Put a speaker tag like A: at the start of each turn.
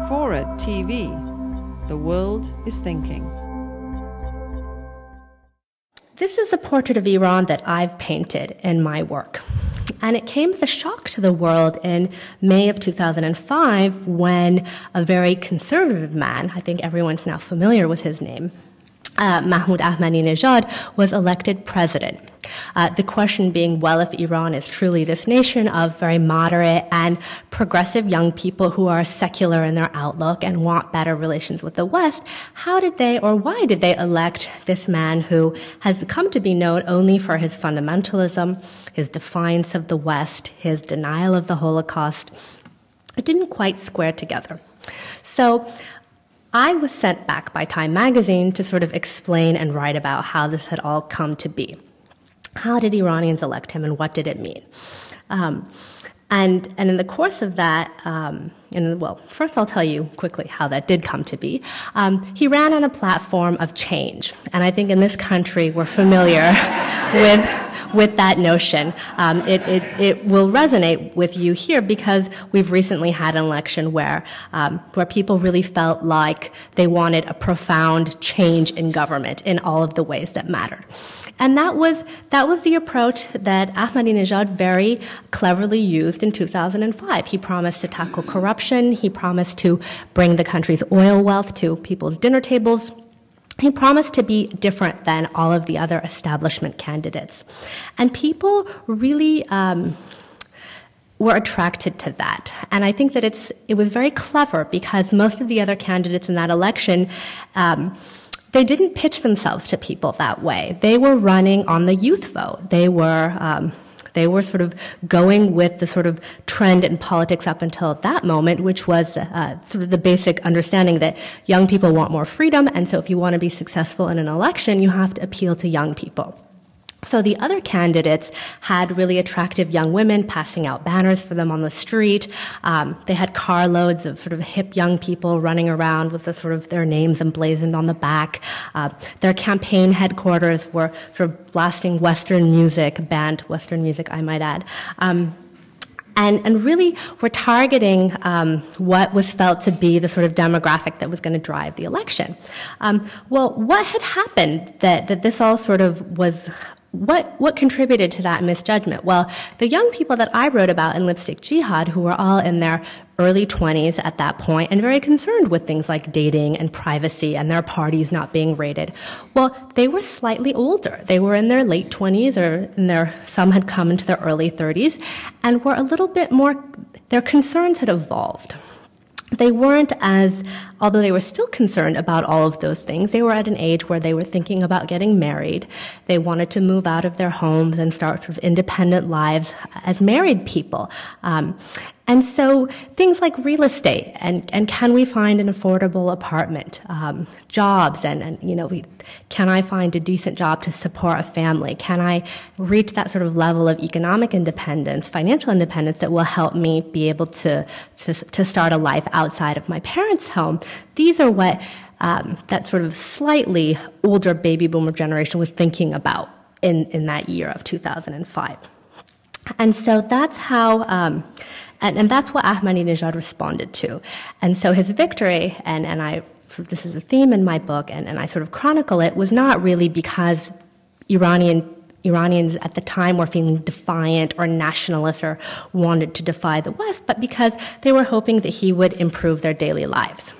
A: FORA.tv. The world is thinking.
B: This is a portrait of Iran that I've painted in my work. And it came as a shock to the world in May of 2005 when a very conservative man, I think everyone's now familiar with his name, Mahmoud Ahmadinejad, was elected president. The question being, well, if Iran is truly this nation of very moderate and progressive young people who are secular in their outlook and want better relations with the West, how did they, or why did they elect this man who has come to be known only for his fundamentalism, his defiance of the West, his denial of the Holocaust? It didn't quite square together. So I was sent back by Time magazine to sort of explain and write about how this had all come to be. How did Iranians elect him, and what did it mean? And in the course of that, well, first I'll tell you quickly how that did come to be. He ran on a platform of change, and I think in this country we're familiar with that notion. It will resonate with you here because we've recently had an election where people really felt like they wanted a profound change in government in all of the ways that mattered. And that was the approach that Ahmadinejad very cleverly used in 2005. He promised to tackle corruption. He promised to bring the country's oil wealth to people's dinner tables. He promised to be different than all of the other establishment candidates. And people really were attracted to that. And I think that it was very clever because most of the other candidates in that election they didn't pitch themselves to people that way. They were running on the youth vote. They were sort of going with the sort of trend in politics up until that moment, which was sort of the basic understanding that young people want more freedom, and so if you want to be successful in an election, you have to appeal to young people. So the other candidates had really attractive young women passing out banners for them on the street. They had carloads of sort of hip young people running around with the sort of their names emblazoned on the back. Their campaign headquarters were sort of blasting Western music, banned Western music, I might add. And really were targeting what was felt to be the sort of demographic that was going to drive the election. Well, what had happened that this all sort of was... What contributed to that misjudgment? Well, the young people that I wrote about in Lipstick Jihad, who were all in their early 20s at that point and very concerned with things like dating and privacy and their parties not being raided, well, they were slightly older. They were in their late 20s or some had come into their early 30s and were a little bit more, their concerns had evolved. They weren't although they were still concerned about all of those things, they were at an age where they were thinking about getting married. They wanted to move out of their homes and start sort of independent lives as married people. And so things like real estate and can we find an affordable apartment, jobs and can I find a decent job to support a family? Can I reach that sort of level of economic independence, financial independence that will help me be able to start a life outside of my parents' home? These are what that sort of slightly older baby boomer generation was thinking about in that year of 2005. And so that's how, and that's what Ahmadinejad responded to. And so his victory, and this is a theme in my book, and I sort of chronicle it, was not really because Iranians at the time were feeling defiant or nationalist or wanted to defy the West, but because they were hoping that he would improve their daily lives.